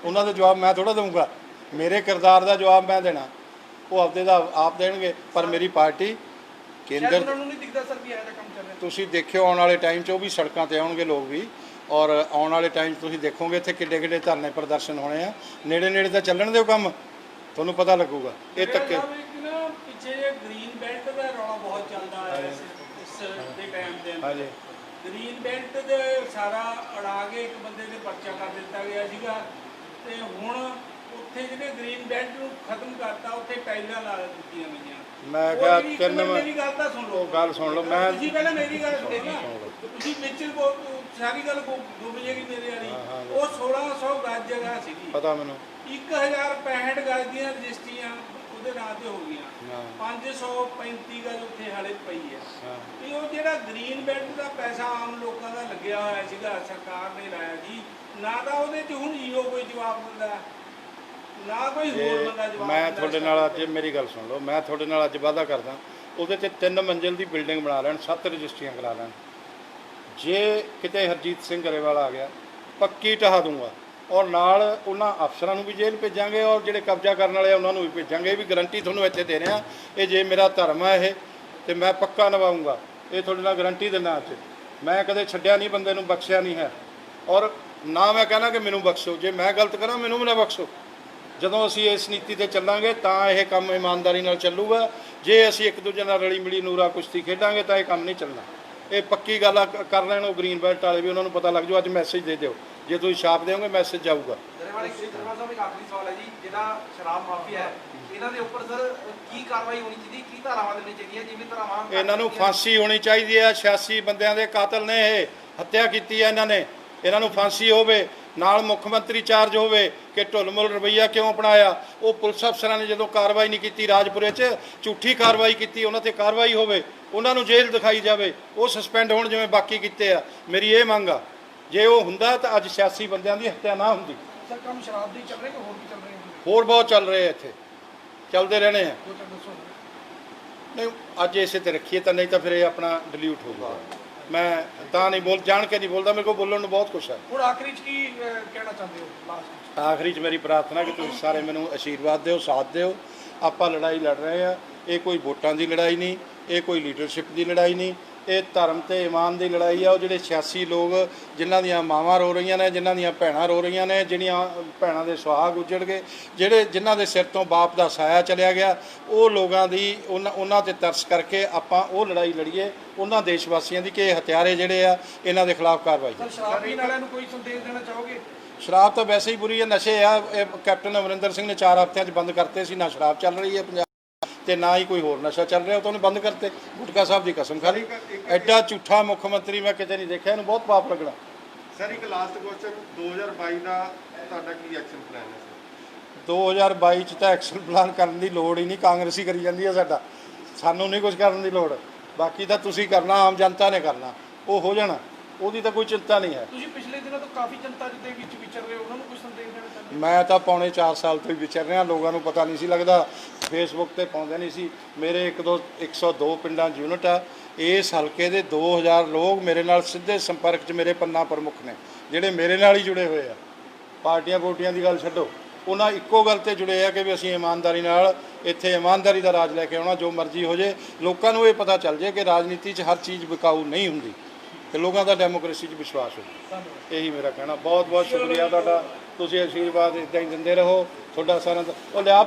ਉਹਨਾਂ ਦਾ ਜਵਾਬ ਮੈਂ ਥੋੜਾ ਦਊਂਗਾ। ਮੇਰੇ ਕਿਰਦਾਰ ਦਾ ਜਵਾਬ ਮੈਂ ਦੇਣਾ, ਉਹ ਆਪਦੇ ਦਾ ਆਪ ਦੇਣਗੇ। ਪਰ ਮੇਰੀ ਪਾਰਟੀ ਸ਼ਾਇਦ ਕੇਂਦਰ, ਉਹਨਾਂ ਨੂੰ ਨਹੀਂ ਦਿਖਦਾ ਸਰ ਵੀ ਇਹੋ ਜਿਹਾ ਕੰਮ ਚੱਲ ਰਿਹਾ। ਤੁਸੀਂ ਦੇਖਿਓ ਆਉਣ ਵਾਲੇ ਟਾਈਮ 'ਚ ਉਹ ਵੀ ਸੜਕਾਂ ਤੇ ਆਉਣਗੇ ਲੋਕ ਵੀ, ਔਰ ਆਉਣ ਵਾਲੇ ਟਾਈਮ 'ਚ ਤੁਸੀਂ ਦੇਖੋਗੇ ਇੱਥੇ ਕਿੱਡੇ ਕਿੱਡੇ ਧਰਨੇ ਪ੍ਰਦਰਸ਼ਨ ਹੋਣੇ ਆ। ਨੇੜੇ ਨੇੜੇ ਤਾਂ ਚੱਲਣ ਦਿਓ ਕੰਮ, ਤੁਹਾਨੂੰ ਪਤਾ ਲੱਗੂਗਾ। ਇਹ ਧੱਕੇ ਪਿੱਛੇ ਜੇ ਗ੍ਰੀਨ ਬੈਲਟ ਦਾ ਰੌਲਾ ਬਹੁਤ ਚੱਲਦਾ ਹੈ ਇਸ ਦੇ ਟਾਈਮ ਦੇ ਅੰਦਰ। ਹਾਂਜੀ ਗ੍ਰੀਨ ਬੈਲਟ ਦੇ ਸਾਰਾ ਅੜਾ ਕੇ ਇੱਕ ਬੰਦੇ ਦੇ ਪਰਚਾ ਕਰ ਦਿੱਤਾ ਗਿਆ ਸੀਗਾ, ਤੇ ਹੁਣ ਉੱਥੇ ਜਿਹੜੇ ਗ੍ਰੀਨ ਬੈਲਟ ਨੂੰ ਖਤਮ ਕਰਤਾ, ਉੱਥੇ ਟਾਈਲਾਂ ਲਾ ਦਿੱਤੀਆਂ ਗਈਆਂ। ਮੈਂ ਕਿਹਾ ਉਹ ਜਿਹੜੀ ਮੇਰੀ ਗੱਲ ਤਾਂ ਸੁਣ ਲਓ, ਉਹ ਗੱਲ ਸੁਣ ਲਓ। ਮੈਂ ਤੁਸੀਂ ਪਹਿਲਾਂ ਮੇਰੀ ਗੱਲ ਸੁਣੋ ਨਾ, ਤੁਸੀਂ ਵਿੱਚ ਸਾਰੀ ਗੱਲ ਡੁੱਬ ਜੇਗੀ ਮੇਰੇ ਵਾਲੀ। ਉਹ 1600 ਗਜ ਜਗ੍ਹਾ ਸੀਗੀ, ਪਤਾ ਮੈਨੂੰ 1065 ਗਜ ਦੀਆਂ ਰਜਿਸਟਰੀਆਂ ਉਹਦੇ ਨਾਂ ਤੇ ਹੋ ਗਈਆਂ, ਹਾਂ। 535 ਗਜ ਉੱਥੇ ਹਾਲੇ ਪਈ ਹੈ। ਹਾਂ। ਤੇ ਉਹ ਜਿਹੜਾ ਗ੍ਰੀਨ ਬੈਲਟ ਦਾ ਪੈਸਾ ਆਮ ਲੋਕਾਂ ਦਾ ਲੱਗਿਆ ਹੋਇਆ ਸੀਗਾ, ਸਰਕਾਰ ਨੇ ਲਾਇਆ ਜੀ, ਨਾ ਤਾਂ ਉਹਦੇ 'ਚ ਹੁਣ ਜੀਓ ਕੋਈ ਜਵਾਬ ਦਿੰਦਾ, ਨਾ ਕੋਈ ਹੋਰ ਬੰਦਾ ਜਵਾਬ ਮੈਂ ਦਿੰਦਾ। ਤੁਹਾਡੇ ਨਾਲ ਅੱਜ, ਮੇਰੀ ਗੱਲ ਸੁਣ ਲਓ, ਮੈਂ ਤੁਹਾਡੇ ਨਾਲ ਅੱਜ ਵਾਅਦਾ ਕਰਦਾ, ਉਹਦੇ ਤੇ 3 ਮੰਜ਼ਿਲ ਦੀ ਬਿਲਡਿੰਗ ਬਣਾ ਲੈਣ, 7 ਰਜਿਸਟਰੀਆਂ ਕਰਾ ਲੈਣ। ਜੇ ਕਿਤੇ ਹਰਜੀਤ ਸਿੰਘ ਗਰੇਵਾਲ ਆ ਗਿਆ, ਪੱਕੀ ਢਹਾ ਦੂੰਗਾ, ਔਰ ਨਾਲ ਉਹਨਾਂ ਅਫਸਰਾਂ ਨੂੰ ਵੀ ਜੇਲ੍ਹ ਭੇਜਾਂਗੇ, ਔਰ ਜਿਹੜੇ ਕਬਜ਼ਾ ਕਰਨ ਵਾਲੇ ਆ ਉਹਨਾਂ ਨੂੰ ਵੀ ਭੇਜਾਂਗੇ। ਇਹ ਵੀ ਗਰੰਟੀ ਤੁਹਾਨੂੰ ਇੱਥੇ ਦੇ ਰਿਹਾ, ਇਹ ਜੇ ਮੇਰਾ ਧਰਮ ਹੈ ਇਹ, ਤੇ ਮੈਂ ਪੱਕਾ ਨਿਭਾਊਂਗਾ। ਇਹ ਤੁਹਾਡੇ ਨਾਲ ਗਰੰਟੀ ਦਿੰਦਾ ਅੱਜ। ਮੈਂ ਕਦੇ ਛੱਡਿਆ ਨਹੀਂ ਬੰਦੇ ਨੂੰ, ਬਖਸ਼ਿਆ ਨਹੀਂ ਹੈ, ਔਰ ਨਾ ਮੈਂ ਕਹਿਣਾ ਕਿ ਮੈਨੂੰ ਬਖਸ਼ੋ। ਜੇ ਮੈਂ ਗਲਤ ਕਰਾਂ ਮੈਨੂੰ ਵੀ ਨਾ ਬਖਸ਼ੋ। ਜਦੋਂ ਅਸੀਂ ਇਸ ਨੀਤੀ ਤੇ ਚੱਲਾਂਗੇ ਤਾਂ ਇਹ ਕੰਮ ਇਮਾਨਦਾਰੀ ਨਾਲ ਚੱਲੂਗਾ। ਜੇ ਅਸੀਂ ਇੱਕ ਦੂਜੇ ਨਾਲ ਰਲੀ ਮਿਲੀ ਨੂਰਾ ਕੁਸ਼ਤੀ ਖੇਡਾਂਗੇ ਤਾਂ ਇਹ ਕੰਮ ਨਹੀਂ ਚੱਲਣਾ। ਇਹ ਪੱਕੀ ਗੱਲ ਕਰ ਲੈਣ ਉਹ ਗ੍ਰੀਨ ਬੈਲਟ ਵਾਲੇ ਵੀ, ਉਹਨਾਂ ਨੂੰ ਪਤਾ ਲੱਗ ਜਾਊ। ਅੱਜ ਮੈਸੇਜ ਦੇ ਦਿਓ, ਜੇ ਤੁਸੀਂ ਛਾਪ ਦਿਓਗੇ ਮੈਸੇਜ ਜਾਊਗਾ। ਗਰੇਵਾਲ ਸਾਹਿਬ ਇੱਕ ਆਖਰੀ ਸਵਾਲ ਹੈ ਜੀ, ਜਿਹੜਾ ਸ਼ਰਾਬ ਮਾਫੀਆ ਹੈ ਇਹਨਾਂ ਦੇ ਉੱਪਰ ਸਰ ਕੀ ਕਾਰਵਾਈ ਹੋਣੀ ਚਾਹੀਦੀ, ਕੀ ਧਾਰਾਵਾਂ ਦੇਣੀ ਚਾਹੀਦੀਆਂ? ਜਿਵੇਂ ਧਾਰਾਵਾਂ ਇਹਨਾਂ ਨੂੰ ਫਾਂਸੀ ਹੋਣੀ ਚਾਹੀਦੀ ਹੈ। 86 ਬੰਦਿਆਂ ਦੇ ਕਾਤਲ ਨੇ, ਇਹ ਹੱਤਿਆ ਕੀਤੀ ਹੈ ਇਹਨਾਂ ਨੇ। ਇਹਨਾਂ ਨੂੰ ਫਾਂਸੀ ਹੋਵੇ, ਨਾਲ ਮੁੱਖ ਮੰਤਰੀ ਚਾਰਜ ਹੋਵੇ ਕਿ ਢੁੱਲਮੁੱਲ ਰਵੱਈਆ ਕਿਉਂ ਅਪਣਾਇਆ। ਉਹ ਪੁਲਿਸ ਅਫਸਰਾਂ ਨੇ ਜਦੋਂ ਕਾਰਵਾਈ ਨਹੀਂ ਕੀਤੀ ਰਾਜਪੁਰੇ 'ਚ, ਝੂਠੀ ਕਾਰਵਾਈ ਕੀਤੀ, ਉਹਨਾਂ ਤੇ ਕਾਰਵਾਈ ਹੋਵੇ, ਉਹਨਾਂ ਨੂੰ ਜੇਲ੍ਹ ਦਿਖਾਈ ਜਾਵੇ, ਉਹ ਸਸਪੈਂਡ ਹੋਣ ਜਿਵੇਂ ਬਾਕੀ ਕੀਤੇ ਆ। ਮੇਰੀ ਇਹ ਮੰਗ ਆ, ਜੇ ਉਹ ਹੁੰਦਾ ਤਾਂ ਅੱਜ 86 ਬੰਦਿਆਂ ਦੀ ਹੱਤਿਆ ਨਾ ਹੁੰਦੀ। ਸਰ ਕੰਮ ਸ਼ਰਾਬ ਦੇ ਚੱਲ ਰਹੇ ਕਿ ਹੋਰ ਵੀ ਚੱਲ ਰਹੇ ਹਨ? ਹੋਰ ਬਹੁਤ ਚੱਲ ਰਹੇ ਆ, ਇੱਥੇ ਚੱਲਦੇ ਰਹਿਣੇ ਆ। ਉਹ ਤਾਂ ਦੱਸੋ। ਨਹੀਂ ਅੱਜ ਇਸੇ ਤੇ ਰੱਖੀਏ ਤਾਂ, ਨਹੀਂ ਤਾਂ ਫਿਰ ਇਹ ਆਪਣਾ ਡਿਲੀਟ ਹੋਊਗਾ। ਮੈਂ ਤਾਂ ਨਹੀਂ ਜਾਣ ਕੇ ਨਹੀਂ ਬੋਲਦਾ, ਮੇਰੇ ਕੋਲ ਬੋਲਣ ਨੂੰ ਬਹੁਤ ਕੁਛ ਹੈ। ਹੁਣ ਆਖਰੀ 'ਚ ਕੀ ਕਹਿਣਾ ਚਾਹੁੰਦੇ ਹੋ ਲਾਸਟ? ਆਖਰੀ 'ਚ ਮੇਰੀ ਪ੍ਰਾਰਥਨਾ ਕਿ ਤੁਸੀਂ ਸਾਰੇ ਮੈਨੂੰ ਆਸ਼ੀਰਵਾਦ ਦਿਓ, ਸਾਥ ਦਿਓ। ਆਪਾਂ ਲੜਾਈ ਲੜ ਰਹੇ ਆ, ਇਹ ਕੋਈ ਵੋਟਾਂ ਦੀ ਲੜਾਈ ਨਹੀਂ, ਇਹ ਕੋਈ ਲੀਡਰਸ਼ਿਪ ਦੀ ਲੜਾਈ ਨਹੀਂ, ਇਹ ਧਰਮ ਤੇ ਇਮਾਨ ਦੀ ਲੜਾਈ ਆ। ਉਹ ਜਿਹੜੇ 86 ਲੋਕ ਜਿਨ੍ਹਾਂ ਦੀਆਂ ਮਾਵਾਂ ਰੋ ਰਹੀਆਂ ਨੇ, ਜਿਨ੍ਹਾਂ ਦੀਆਂ ਭੈਣਾਂ ਰੋ ਰਹੀਆਂ ਨੇ, ਜਿਹੜੀਆਂ ਭੈਣਾਂ ਦੇ ਸੁਹਾਗ ਉੱਜੜ ਗਏ, ਜਿਨ੍ਹਾਂ ਦੇ ਸਿਰ ਤੋਂ ਬਾਪ ਦਾ ਸਾਇਆ ਚਲਿਆ ਗਿਆ, ਉਹ ਲੋਕਾਂ ਦੀ ਉਹਨਾਂ ਤੇ ਤਰਸ ਕਰਕੇ ਆਪਾਂ ਉਹ ਲੜਾਈ ਲੜੀਏ ਉਹਨਾਂ ਦੇਸ਼ ਵਾਸੀਆਂ ਦੀ, ਕਿ ਇਹ ਹਥਿਆਰੇ ਜਿਹੜੇ ਆ ਇਹਨਾਂ ਦੇ ਖਿਲਾਫ ਕਾਰਵਾਈ। ਸਰ ਸ਼ਰਾਬ ਪੀਣ ਵਾਲਿਆਂ ਨੂੰ ਕੋਈ ਸੰਦੇਸ਼ ਦੇਣਾ ਚਾਹੋਗੇ? ਸ਼ਰਾਬ ਤਾਂ ਵੈਸੇ ਹੀ ਬੁਰੀ ਹੈ, ਨਸ਼ੇ ਆ। ਇਹ ਕੈਪਟਨ ਅਮਰਿੰਦਰ ਸਿੰਘ ਨੇ 4 ਹਫ਼ਤਿਆਂ 'ਚ ਬੰਦ ਕਰਤੇ ਸੀ। ਨਾ ਸ਼ਰਾਬ ਚੱਲ ਰਹੀ ਹੈ ਪੰਜਾਬ ਤੇ ਨਾ ਹੀ ਕੋਈ ਹੋਰ ਨਸ਼ਾ ਚੱਲ ਰਿਹਾ, ਉਹ ਤਾਂ ਉਹਨੇ ਬੰਦ ਕਰਤੇ। ਗੁਟਕਾ ਸਾਹਿਬ ਦੀ ਕਸਮ ਖਾ ਲਈ। ਐਡਾ ਝੂਠਾ ਮੁੱਖ ਮੰਤਰੀ ਮੈਂ ਕਿਤੇ ਨਹੀਂ ਦੇਖਿਆ, ਇਹਨੂੰ ਬਹੁਤ ਪਾਪ ਲੱਗਣਾ। ਸਰ ਇੱਕ ਲਾਸਟ ਕੁਐਸਚਨ, 2022 ਦਾ ਤੁਹਾਡਾ ਕੀ ਐਕਸ਼ਨ ਪਲਾਨ ਹੈ ਸਰ? 2022 'ਚ ਤਾਂ ਐਕਸ਼ਨ ਪਲਾਨ ਕਰਨ ਦੀ ਲੋੜ ਹੀ ਨਹੀਂ, ਕਾਂਗਰਸ ਹੀ ਕਰੀ ਜਾਂਦੀ ਹੈ ਸਾਡਾ। ਸਾਨੂੰ ਨਹੀਂ ਕੁਝ ਕਰਨ ਦੀ ਲੋੜ, ਬਾਕੀ ਤਾਂ ਤੁਸੀਂ ਕਰਨਾ, ਆਮ ਜਨਤਾ ਨੇ ਕਰਨਾ, ਉਹ ਹੋ ਜਾਣਾ, ਉਹਦੀ ਤਾਂ ਕੋਈ ਚਿੰਤਾ ਨਹੀਂ ਹੈ। ਤੁਸੀਂ ਪਿਛਲੇ ਦਿਨਾਂ ਤੋਂ ਕਾਫੀ ਜਨਤਾ ਦੇ ਵਿੱਚ ਵਿਚਰ ਰਹੇ ਹੋ, ਉਹਨਾਂ ਨੂੰ ਕੋਈ ਸੰਦੇਸ਼ ਦੇਣਾ ਚਾਹੁੰਦੇ ਹੋ? ਮੈਂ ਤਾਂ ਪੌਣੇ 4 ਸਾਲ ਤੋਂ ਹੀ ਵਿਚਰ ਰਿਹਾ, ਲੋਕਾਂ ਨੂੰ ਪਤਾ ਨਹੀਂ ਸੀ ਲੱਗਦਾ, ਫੇਸਬੁੱਕ ਤੇ ਪਾਉਂਦੇ ਨਹੀਂ ਸੀ। ਮੇਰੇ 102 ਪਿੰਡਾਂ 'ਚ ਯੂਨਿਟ ਆ। ਇਸ ਹਲਕੇ ਦੇ 2000 ਲੋਕ ਮੇਰੇ ਨਾਲ ਸਿੱਧੇ ਸੰਪਰਕ 'ਚ ਮੇਰੇ ਪੰਨਾ ਪ੍ਰਮੁੱਖ ਨੇ, ਜਿਹੜੇ ਮੇਰੇ ਨਾਲ ਹੀ ਜੁੜੇ ਹੋਏ ਆ। ਪਾਰਟੀਆਂ ਵੋਟੀਆਂ ਦੀ ਗੱਲ ਛੱਡੋ, ਉਹਨਾਂ ਇੱਕੋ ਗੱਲ ਤੇ ਜੁੜੇ ਆ ਕਿ ਵੀ ਅਸੀਂ ਇਮਾਨਦਾਰੀ ਨਾਲ ਇੱਥੇ ਇਮਾਨਦਾਰੀ ਦਾ ਰਾਜ ਲੈ ਕੇ ਆਉਣਾ। ਜੋ ਮਰਜ਼ੀ ਹੋ ਜੇ, ਲੋਕਾਂ ਨੂੰ ਇਹ ਪਤਾ ਚੱਲ ਜੇ ਕਿ ਰਾਜਨੀਤੀ 'ਚ ਹਰ ਚੀਜ਼ ਵਿਕਾਊ ਨਹੀਂ ਹੁੰਦੀ, ਤੇ ਲੋਕਾਂ ਦਾ ਡੈਮੋਕ੍ਰੇਸੀ 'ਚ ਵਿਸ਼ਵਾਸ ਹੋ। ਇਹੀ ਮੇਰਾ ਕਹਿਣਾ। ਬਹੁਤ ਬਹੁਤ ਸ਼ੁਕਰੀਆ ਤੁਹਾਡਾ, ਤੁਸੀਂ ਆਸ਼ੀਰਵਾਦ ਇੱਦਾਂ ਹੀ ਦਿੰਦੇ ਰਹੋ। ਤੁਹਾਡਾ ਸਾਰਿਆਂ ਦਾ ਉਹ ਲਿਆ